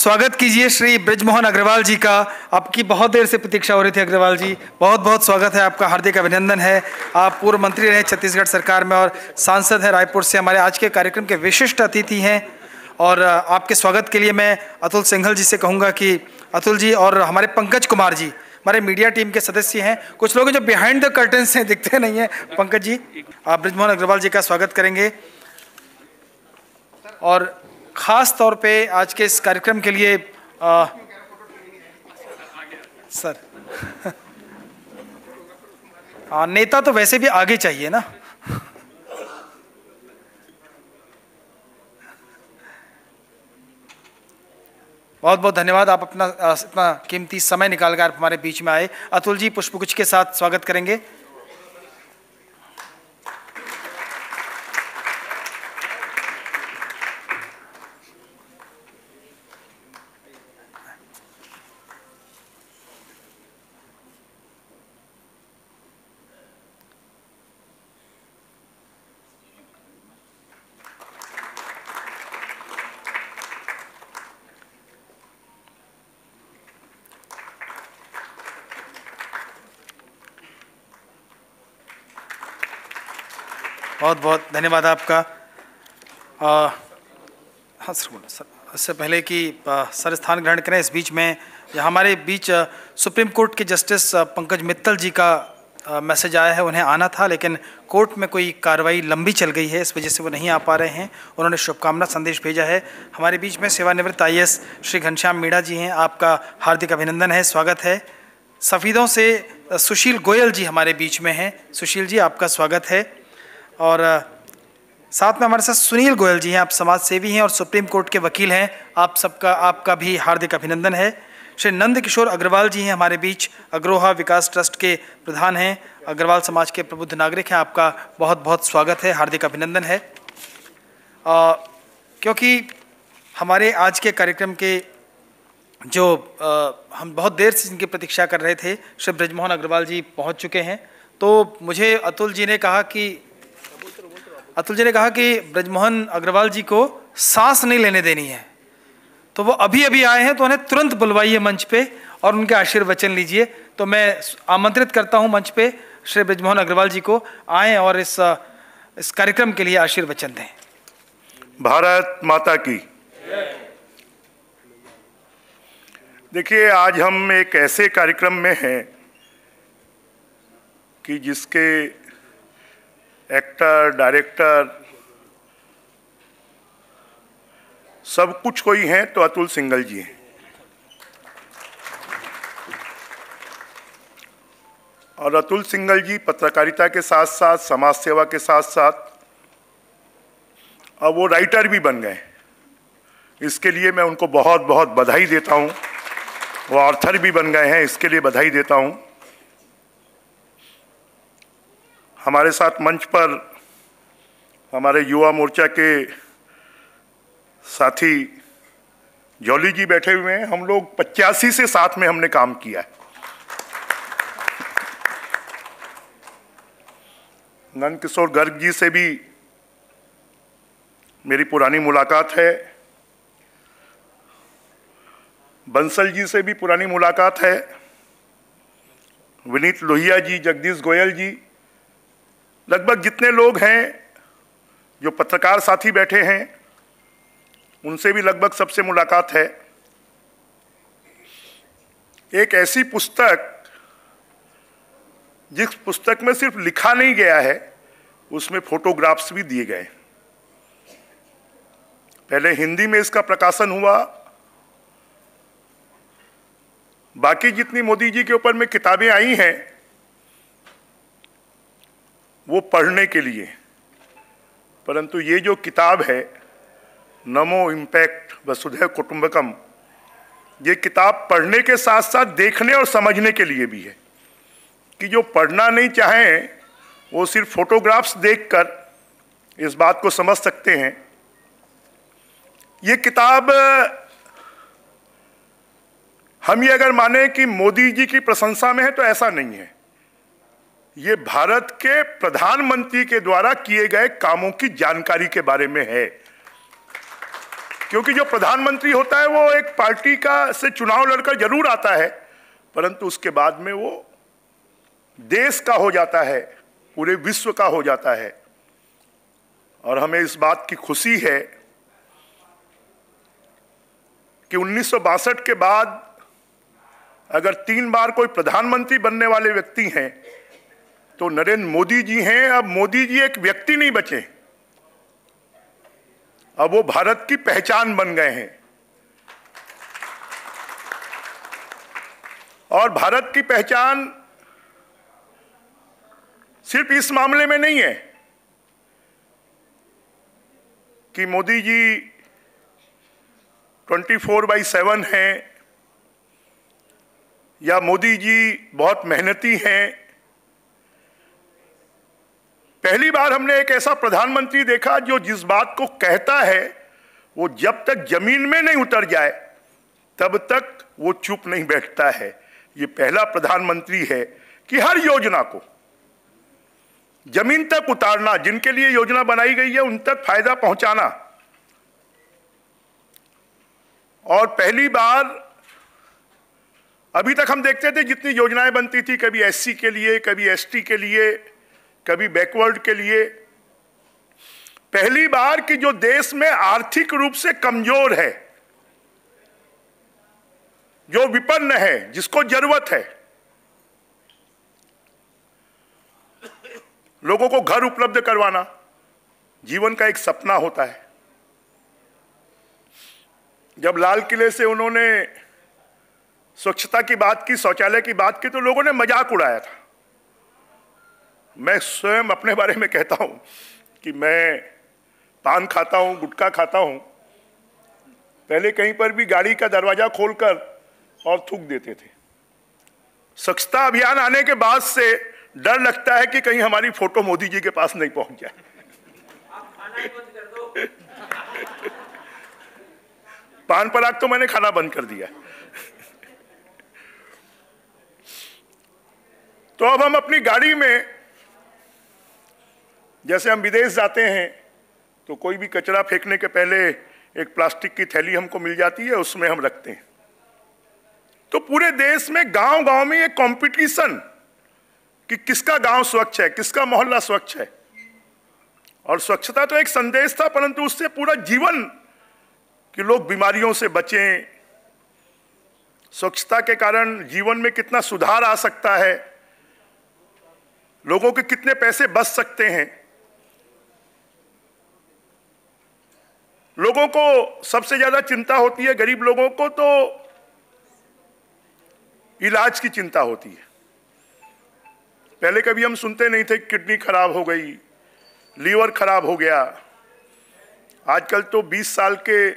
स्वागत कीजिए श्री बृजमोहन अग्रवाल जी का। आपकी बहुत देर से प्रतीक्षा हो रही थी अग्रवाल जी, बहुत बहुत स्वागत है आपका, हार्दिक अभिनंदन है। आप पूर्व मंत्री रहे छत्तीसगढ़ सरकार में और सांसद हैं रायपुर से। हमारे आज के कार्यक्रम के विशिष्ट अतिथि हैं और आपके स्वागत के लिए मैं अतुल सिंघल जी से कहूँगा कि अतुल जी और हमारे पंकज कुमार जी हमारे मीडिया टीम के सदस्य हैं। कुछ लोग जो बिहाइंड द कर्टन्स हैं दिखते नहीं हैं। पंकज जी, आप बृजमोहन अग्रवाल जी का स्वागत करेंगे और ख़ास तौर पे आज के इस कार्यक्रम के लिए सर नेता तो वैसे भी आगे चाहिए ना। बहुत बहुत धन्यवाद, आप अपना इतना कीमती समय निकालकर आप हमारे बीच में आए। अतुल जी पुष्पगुच्छ के साथ स्वागत करेंगे। बहुत बहुत धन्यवाद आपका। हाँ सर, बोलो सर। इससे पहले कि सर स्थान ग्रहण करें, इस बीच में हमारे बीच सुप्रीम कोर्ट के जस्टिस पंकज मित्तल जी का मैसेज आया है। उन्हें आना था लेकिन कोर्ट में कोई कार्रवाई लंबी चल गई है, इस वजह से वो नहीं आ पा रहे हैं। उन्होंने शुभकामना संदेश भेजा है। हमारे बीच में सेवानिवृत्त IAS श्री घनश्याम मीणा जी हैं, आपका हार्दिक अभिनंदन है, स्वागत है। सफ़ीदों से सुशील गोयल जी हमारे बीच में हैं। सुशील जी, आपका स्वागत है। और साथ में हमारे साथ सुनील गोयल जी हैं, आप समाज सेवी हैं और सुप्रीम कोर्ट के वकील हैं। आपका भी हार्दिक अभिनंदन है। श्री नंद किशोर अग्रवाल जी हैं हमारे बीच, अग्रोहा विकास ट्रस्ट के प्रधान हैं, अग्रवाल समाज के प्रबुद्ध नागरिक हैं। आपका बहुत बहुत स्वागत है, हार्दिक अभिनंदन है। क्योंकि हमारे आज के कार्यक्रम के जो हम बहुत देर से जिनकी प्रतीक्षा कर रहे थे, श्री बृजमोहन अग्रवाल जी पहुँच चुके हैं। तो मुझे अतुल जी ने कहा कि बृजमोहन अग्रवाल जी को सांस नहीं लेने देनी है, तो वो अभी अभी आए हैं, तो उन्हें तुरंत बुलवाइए मंच पे और उनके आशीर्वचन लीजिए। तो मैं आमंत्रित करता हूं मंच पे श्री बृजमोहन अग्रवाल जी को, आएँ और इस कार्यक्रम के लिए आशीर्वचन दें। भारत माता की। देखिए, आज हम एक ऐसे कार्यक्रम में हैं कि जिसके एक्टर, डायरेक्टर सब कुछ कोई हैं तो अतुल सिंघल जी हैं। और अतुल सिंघल जी पत्रकारिता के साथ साथ, समाज सेवा के साथ साथ अब वो राइटर भी बन गए। इसके लिए मैं उनको बहुत बहुत बधाई देता हूँ। वो ऑथर भी बन गए हैं, इसके लिए बधाई देता हूँ। हमारे साथ मंच पर हमारे युवा मोर्चा के साथी जॉली जी बैठे हुए हैं। हम लोग 85 से साथ में हमने काम किया है। नंद किशोर गर्ग जी से भी मेरी पुरानी मुलाकात है, बंसल जी से भी पुरानी मुलाकात है, विनीत लोहिया जी, जगदीश गोयल जी, लगभग जितने लोग हैं जो पत्रकार साथी बैठे हैं उनसे भी लगभग सबसे मुलाकात है। एक ऐसी पुस्तक जिस पुस्तक में सिर्फ लिखा नहीं गया है, उसमें फोटोग्राफ्स भी दिए गए। पहले हिंदी में इसका प्रकाशन हुआ। बाकी जितनी मोदी जी के ऊपर में किताबें आई हैं वो पढ़ने के लिए, परंतु ये जो किताब है नमो इम्पैक्ट वसुधैव कुटुंबकम, ये किताब पढ़ने के साथ साथ देखने और समझने के लिए भी है कि जो पढ़ना नहीं चाहें वो सिर्फ फोटोग्राफ्स देखकर इस बात को समझ सकते हैं। ये किताब हम ये अगर माने कि मोदी जी की प्रशंसा में है तो ऐसा नहीं है। ये भारत के प्रधानमंत्री के द्वारा किए गए कामों की जानकारी के बारे में है क्योंकि जो प्रधानमंत्री होता है वो एक पार्टी का से चुनाव लड़कर जरूर आता है, परंतु उसके बाद में वो देश का हो जाता है, पूरे विश्व का हो जाता है। और हमें इस बात की खुशी है कि 1962 के बाद अगर 3 बार कोई प्रधानमंत्री बनने वाले व्यक्ति हैं तो नरेंद्र मोदी जी हैं। अब मोदी जी एक व्यक्ति नहीं बचे, अब वो भारत की पहचान बन गए हैं। और भारत की पहचान सिर्फ इस मामले में नहीं है कि मोदी जी 24/7 हैं या मोदी जी बहुत मेहनती हैं। पहली बार हमने एक ऐसा प्रधानमंत्री देखा जो जिस बात को कहता है वो जब तक जमीन में नहीं उतर जाए तब तक वो चुप नहीं बैठता है। ये पहला प्रधानमंत्री है कि हर योजना को जमीन तक उतारना, जिनके लिए योजना बनाई गई है उन तक फायदा पहुंचाना। और पहली बार, अभी तक हम देखते थे जितनी योजनाएं बनती थी, कभी एससी के लिए, कभी एसटी के लिए, कभी बैकवर्ड के लिए, पहली बार कि जो देश में आर्थिक रूप से कमजोर है, जो विपन्न है, जिसको जरूरत है, लोगों को घर उपलब्ध करवाना जीवन का एक सपना होता है। जब लाल किले से उन्होंने स्वच्छता की बात की, शौचालय की बात की, तो लोगों ने मजाक उड़ाया था। मैं स्वयं अपने बारे में कहता हूं कि मैं पान खाता हूं, गुटखा खाता हूं। पहले कहीं पर भी गाड़ी का दरवाजा खोलकर और थूक देते थे। स्वच्छता अभियान आने के बाद से डर लगता है कि कहीं हमारी फोटो मोदी जी के पास नहीं पहुंच जाए। आप खाना ही बंद कर दो। पान पराग तो मैंने खाना बंद कर दिया। तो अब हम अपनी गाड़ी में, जैसे हम विदेश जाते हैं तो कोई भी कचरा फेंकने के पहले एक प्लास्टिक की थैली हमको मिल जाती है, उसमें हम रखते हैं। तो पूरे देश में गांव-गांव में ये कंपटीशन कि किसका गांव स्वच्छ है, किसका मोहल्ला स्वच्छ है। और स्वच्छता तो एक संदेश था, परंतु उससे पूरा जीवन कि लोग बीमारियों से बचें, स्वच्छता के कारण जीवन में कितना सुधार आ सकता है, लोगों के कितने पैसे बच सकते हैं। लोगों को सबसे ज्यादा चिंता होती है, गरीब लोगों को तो इलाज की चिंता होती है। पहले कभी हम सुनते नहीं थे किडनी खराब हो गई, लीवर खराब हो गया। आजकल तो 20 साल के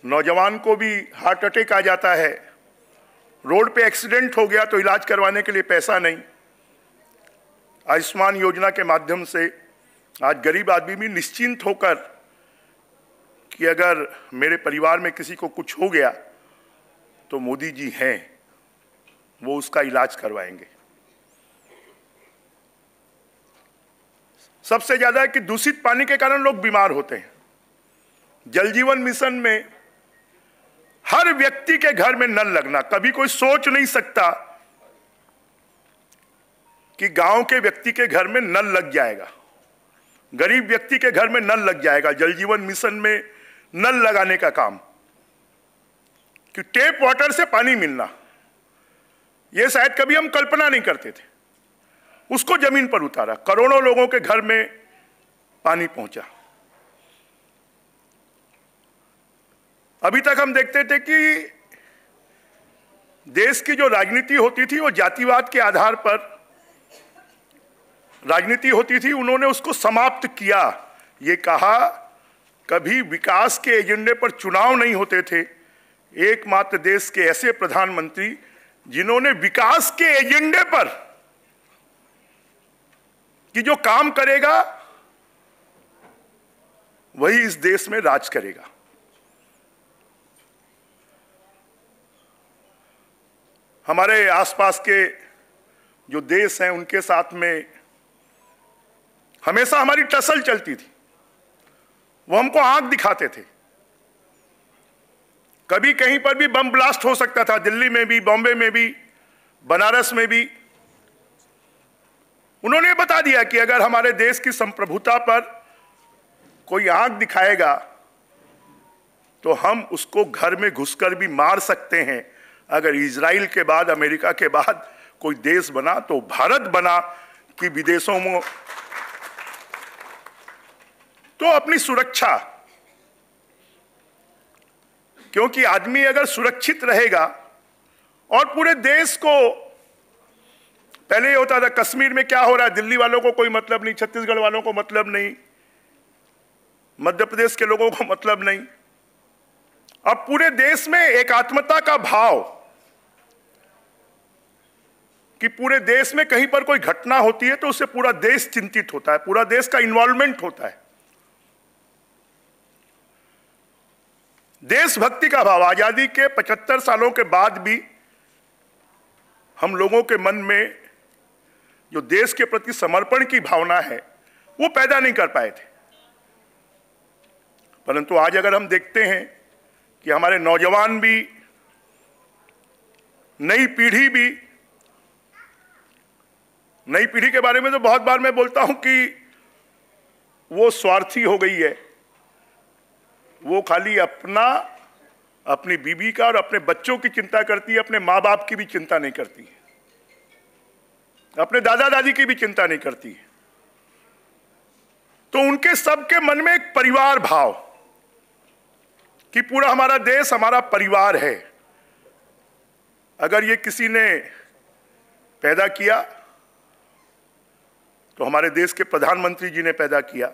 नौजवान को भी हार्ट अटैक आ जाता है। रोड पे एक्सीडेंट हो गया तो इलाज करवाने के लिए पैसा नहीं। आयुष्मान योजना के माध्यम से आज गरीब आदमी भी निश्चिंत होकर कि अगर मेरे परिवार में किसी को कुछ हो गया तो मोदी जी हैं, वो उसका इलाज करवाएंगे। सबसे ज्यादा है कि दूषित पानी के कारण लोग बीमार होते हैं। जल जीवन मिशन में हर व्यक्ति के घर में नल लगना, कभी कोई सोच नहीं सकता कि गांव के व्यक्ति के घर में नल लग जाएगा, गरीब व्यक्ति के घर में नल लग जाएगा। जल जीवन मिशन में नल लगाने का काम, कि टैप वाटर से पानी मिलना, यह शायद कभी हम कल्पना नहीं करते थे। उसको जमीन पर उतारा, करोड़ों लोगों के घर में पानी पहुंचा। अभी तक हम देखते थे कि देश की जो राजनीति होती थी वो जातिवाद के आधार पर राजनीति होती थी। उन्होंने उसको समाप्त किया। ये कहा कभी विकास के एजेंडे पर चुनाव नहीं होते थे। एकमात्र देश के ऐसे प्रधानमंत्री जिन्होंने विकास के एजेंडे पर कि जो काम करेगा वही इस देश में राज करेगा। हमारे आसपास के जो देश हैं उनके साथ में हमेशा हमारी टसल चलती थी। वो हमको आंख दिखाते थे कभी कहीं पर भी बम ब्लास्ट हो सकता था, दिल्ली में भी, बॉम्बे में भी, बनारस में भी। उन्होंने बता दिया कि अगर हमारे देश की संप्रभुता पर कोई आंख दिखाएगा तो हम उसको घर में घुसकर भी मार सकते हैं। अगर इजराइल के बाद, अमेरिका के बाद कोई देश बना तो भारत बना कि विदेशों में तो अपनी सुरक्षा, क्योंकि आदमी अगर सुरक्षित रहेगा और पूरे देश को, पहले ये होता था कश्मीर में क्या हो रहा है दिल्ली वालों को कोई मतलब नहीं, छत्तीसगढ़ वालों को मतलब नहीं, मध्य प्रदेश के लोगों को मतलब नहीं। अब पूरे देश में एकात्मता का भाव कि पूरे देश में कहीं पर कोई घटना होती है तो उससे पूरा देश चिंतित होता है, पूरा देश का इन्वॉल्वमेंट होता है। देशभक्ति का भाव आजादी के 75 सालों के बाद भी हम लोगों के मन में जो देश के प्रति समर्पण की भावना है वो पैदा नहीं कर पाए थे। परंतु आज अगर हम देखते हैं कि हमारे नौजवान भी, नई पीढ़ी के बारे में तो बहुत बार मैं बोलता हूं कि वो स्वार्थी हो गई है। वो खाली अपनी बीवी का और अपने बच्चों की चिंता करती है, अपने माँ बाप की भी चिंता नहीं करती है, अपने दादा दादी की भी चिंता नहीं करती है। तो उनके सबके मन में एक परिवार भाव कि पूरा हमारा देश हमारा परिवार है। अगर ये किसी ने पैदा किया तो हमारे देश के प्रधानमंत्री जी ने पैदा किया।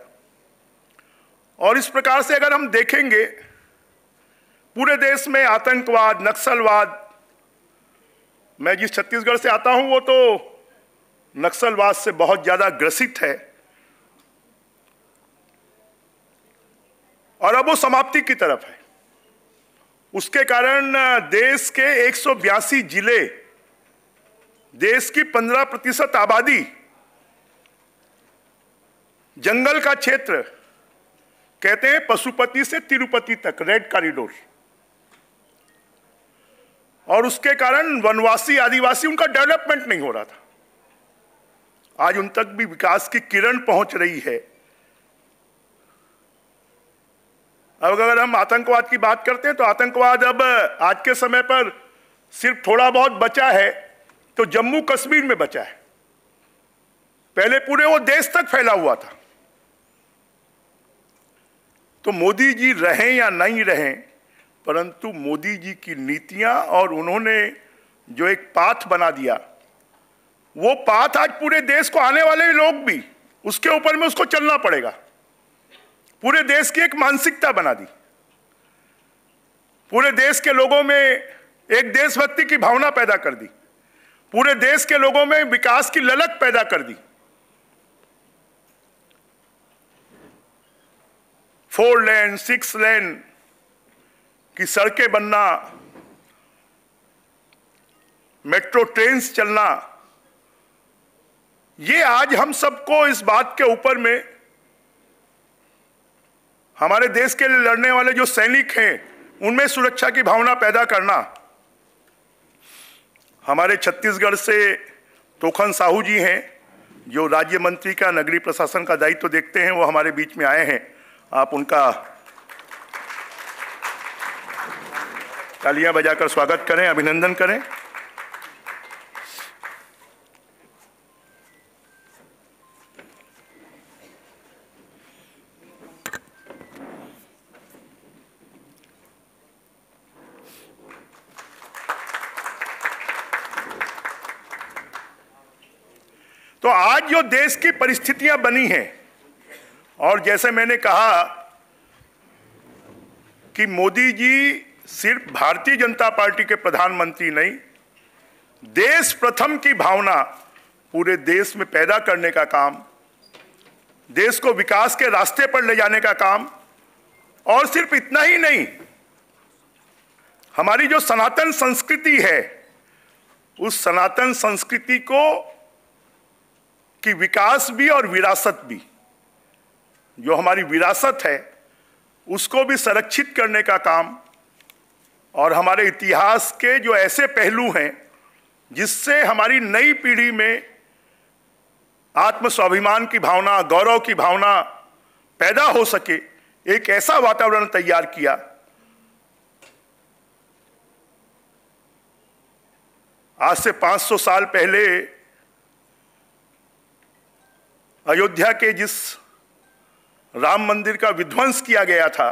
और इस प्रकार से अगर हम देखेंगे पूरे देश में आतंकवाद, नक्सलवाद, मैं जिस छत्तीसगढ़ से आता हूं वो तो नक्सलवाद से बहुत ज्यादा ग्रसित है और अब वो समाप्ति की तरफ है। उसके कारण देश के 182 जिले, देश की 15% आबादी, जंगल का क्षेत्र, कहते हैं पशुपति से तिरुपति तक रेड कॉरिडोर, और उसके कारण वनवासी आदिवासी उनका डेवलपमेंट नहीं हो रहा था। आज उन तक भी विकास की किरण पहुंच रही है। अब अगर हम आतंकवाद की बात करते हैं तो आतंकवाद अब आज के समय पर सिर्फ थोड़ा बहुत बचा है तो जम्मू कश्मीर में बचा है, पहले पूरे वो देश तक फैला हुआ था। तो मोदी जी रहें या नहीं रहें, परंतु मोदी जी की नीतियां और उन्होंने जो एक पाथ बना दिया, वो पाथ आज पूरे देश को, आने वाले लोग भी उसके ऊपर में उसको चलना पड़ेगा। पूरे देश की एक मानसिकता बना दी, पूरे देश के लोगों में एक देशभक्ति की भावना पैदा कर दी, पूरे देश के लोगों में विकास की ललक पैदा कर दी। 4 लेन 6 लेन की सड़कें बनना, मेट्रो ट्रेन्स चलना, ये आज हम सबको इस बात के ऊपर में, हमारे देश के लिए लड़ने वाले जो सैनिक हैं उनमें सुरक्षा की भावना पैदा करना। हमारे छत्तीसगढ़ से तोखन साहू जी हैं जो राज्य मंत्री का नगरीय प्रशासन का दायित्व देखते हैं, वो हमारे बीच में आए हैं। आप उनका तालियां बजाकर स्वागत करें, अभिनंदन करें। तो आज जो देश की परिस्थितियां बनी हैं, और जैसे मैंने कहा कि मोदी जी सिर्फ भारतीय जनता पार्टी के प्रधानमंत्री नहीं, देश प्रथम की भावना पूरे देश में पैदा करने का काम, देश को विकास के रास्ते पर ले जाने का काम, और सिर्फ इतना ही नहीं, हमारी जो सनातन संस्कृति है उस सनातन संस्कृति को की विकास भी और विरासत भी, जो हमारी विरासत है उसको भी संरक्षित करने का काम, और हमारे इतिहास के जो ऐसे पहलू हैं जिससे हमारी नई पीढ़ी में आत्म स्वाभिमान की भावना, गौरव की भावना पैदा हो सके, एक ऐसा वातावरण तैयार किया। आज से 500 साल पहले अयोध्या के जिस राम मंदिर का विध्वंस किया गया था,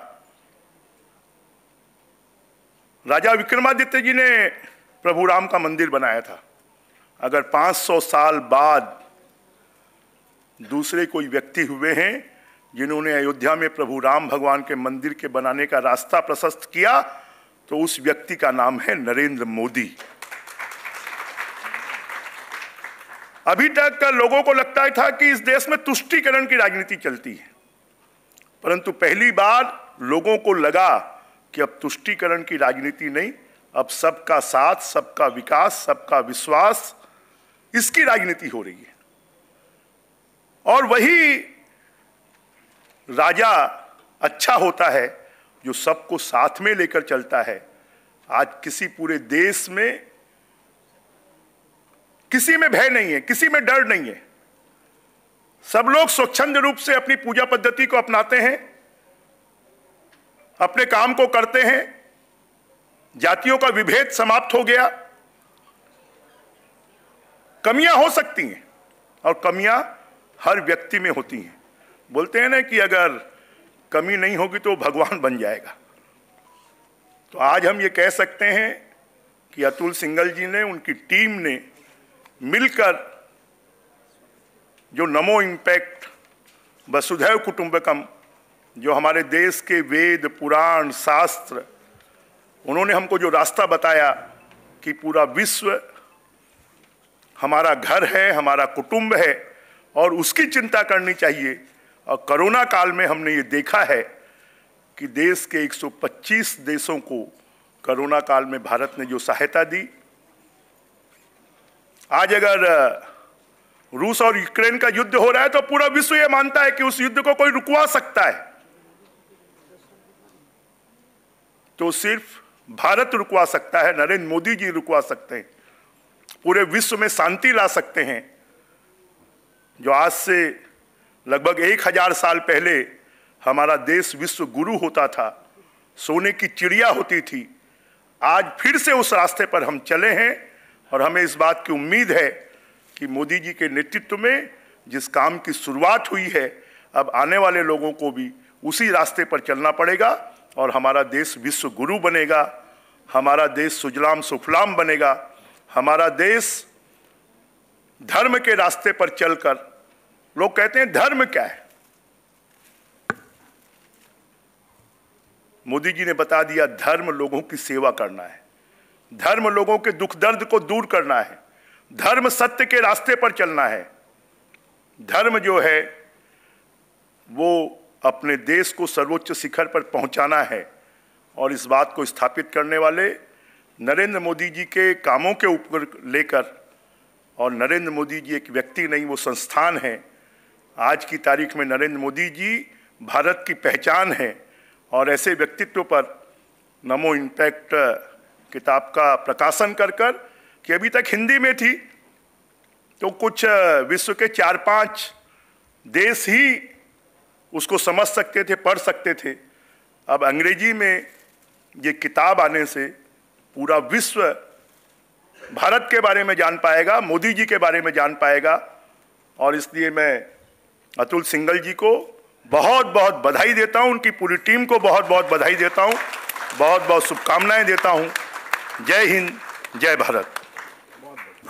राजा विक्रमादित्य जी ने प्रभु राम का मंदिर बनाया था। अगर 500 साल बाद दूसरे कोई व्यक्ति हुए हैं जिन्होंने अयोध्या में प्रभु राम भगवान के मंदिर के बनाने का रास्ता प्रशस्त किया, तो उस व्यक्ति का नाम है नरेंद्र मोदी। अभी तक लोगों को लगता था कि इस देश में तुष्टीकरण की राजनीति चलती है, परंतु पहली बार लोगों को लगा कि अब तुष्टीकरण की राजनीति नहीं, अब सबका साथ, सबका विकास, सबका विश्वास, इसकी राजनीति हो रही है। और वही राजा अच्छा होता है जो सबको साथ में लेकर चलता है। आज किसी पूरे देश में किसी में भय नहीं है, किसी में डर नहीं है। सब लोग स्वच्छंद रूप से अपनी पूजा पद्धति को अपनाते हैं, अपने काम को करते हैं। जातियों का विभेद समाप्त हो गया। कमियां हो सकती हैं और कमियां हर व्यक्ति में होती हैं। बोलते हैं ना कि अगर कमी नहीं होगी तो भगवान बन जाएगा। तो आज हम ये कह सकते हैं कि अतुल सिंघल जी ने, उनकी टीम ने मिलकर जो नमो इम्पैक्ट वसुधैव कुटुंबकम, जो हमारे देश के वेद, पुराण, शास्त्र, उन्होंने हमको जो रास्ता बताया कि पूरा विश्व हमारा घर है, हमारा कुटुंब है और उसकी चिंता करनी चाहिए। और कोरोना काल में हमने ये देखा है कि देश के 125 देशों को कोरोना काल में भारत ने जो सहायता दी। आज अगर रूस और यूक्रेन का युद्ध हो रहा है तो पूरा विश्व ये मानता है कि उस युद्ध को कोई रुकवा सकता है, तो सिर्फ भारत रुकवा सकता है, नरेंद्र मोदी जी रुकवा सकते हैं, पूरे विश्व में शांति ला सकते हैं। जो आज से लगभग 1000 साल पहले हमारा देश विश्व गुरु होता था, सोने की चिड़िया होती थी, आज फिर से उस रास्ते पर हम चले हैं। और हमें इस बात की उम्मीद है कि मोदी जी के नेतृत्व में जिस काम की शुरुआत हुई है, अब आने वाले लोगों को भी उसी रास्ते पर चलना पड़ेगा और हमारा देश विश्व गुरु बनेगा, हमारा देश सुजलाम सुफलाम बनेगा, हमारा देश धर्म के रास्ते पर चलकर, लोग कहते हैं धर्म क्या है, मोदी जी ने बता दिया, धर्म लोगों की सेवा करना है, धर्म लोगों के दुख दर्द को दूर करना है, धर्म सत्य के रास्ते पर चलना है। धर्म जो है वो अपने देश को सर्वोच्च शिखर पर पहुंचाना है। और इस बात को स्थापित करने वाले नरेंद्र मोदी जी के कामों के ऊपर लेकर, और नरेंद्र मोदी जी एक व्यक्ति नहीं, वो संस्थान है। आज की तारीख में नरेंद्र मोदी जी भारत की पहचान है। और ऐसे व्यक्तित्व पर नमो इम्पैक्ट किताब का प्रकाशन कर कि अभी तक हिंदी में थी तो कुछ विश्व के 4-5 देश ही उसको समझ सकते थे, पढ़ सकते थे। अब अंग्रेजी में ये किताब आने से पूरा विश्व भारत के बारे में जान पाएगा, मोदी जी के बारे में जान पाएगा। और इसलिए मैं अतुल सिंघल जी को बहुत बहुत बधाई देता हूं, उनकी पूरी टीम को बहुत बहुत बधाई देता हूं, बहुत बहुत शुभकामनाएं देता हूं। जय हिंद, जय भारत।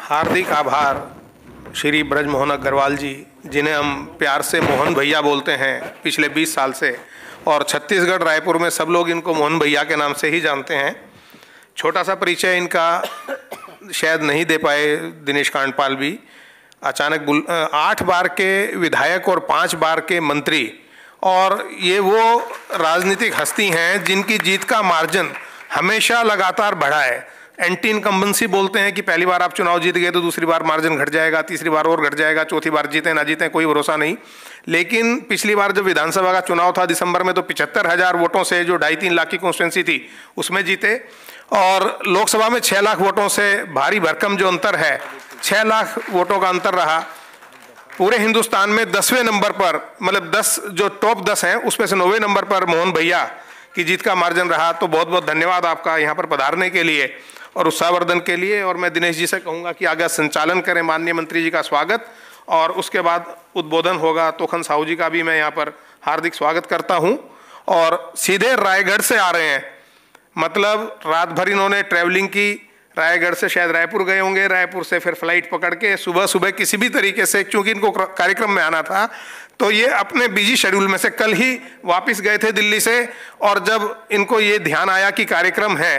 हार्दिक आभार श्री ब्रजमोहन अग्रवाल जी, जिन्हें हम प्यार से मोहन भैया बोलते हैं पिछले 20 साल से, और छत्तीसगढ़ रायपुर में सब लोग इनको मोहन भैया के नाम से ही जानते हैं। छोटा सा परिचय इनका शायद नहीं दे पाए दिनेश कांडपाल भी। अचानक 8 बार के विधायक और 5 बार के मंत्री, और ये वो राजनीतिक हस्ती हैं जिनकी जीत का मार्जिन हमेशा लगातार बढ़ा है। एंटी इनकम्बेंसी बोलते हैं कि पहली बार आप चुनाव जीत गए तो दूसरी बार मार्जिन घट जाएगा, तीसरी बार और घट जाएगा, चौथी बार जीतें ना जीतें कोई भरोसा नहीं। लेकिन पिछली बार जब विधानसभा का चुनाव था दिसंबर में, तो 75,000 वोटों से, जो 2.5-3 लाख की कॉन्स्टिट्यूंसी थी, उसमें जीते। और लोकसभा में 6 लाख वोटों से भारी भरकम जो अंतर है, 6 लाख वोटों का अंतर रहा। पूरे हिंदुस्तान में 10वें नंबर पर, मतलब 10 जो टॉप 10 हैं उसमें से 9वें नंबर पर मोहन भैया की जीत का मार्जिन रहा। तो बहुत बहुत धन्यवाद आपका यहाँ पर पधारने के लिए और उत्साहवर्धन के लिए। और मैं दिनेश जी से कहूँगा कि आगे संचालन करें माननीय मंत्री जी का स्वागत, और उसके बाद उद्बोधन होगा। तोखन साहू जी का भी मैं यहाँ पर हार्दिक स्वागत करता हूँ। और सीधे रायगढ़ से आ रहे हैं, मतलब रात भर इन्होंने ट्रैवलिंग की, रायगढ़ से शायद रायपुर गए होंगे, रायपुर से फिर फ्लाइट पकड़ के सुबह सुबह किसी भी तरीके से, क्योंकि इनको कार्यक्रम में आना था, तो ये अपने बिजी शेड्यूल में से कल ही वापस गए थे दिल्ली से। और जब इनको ये ध्यान आया कि कार्यक्रम है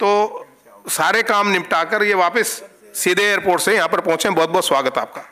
तो सारे काम निपटाकर ये वापस सीधे एयरपोर्ट से यहाँ पर पहुँचे। बहुत बहुत स्वागत आपका।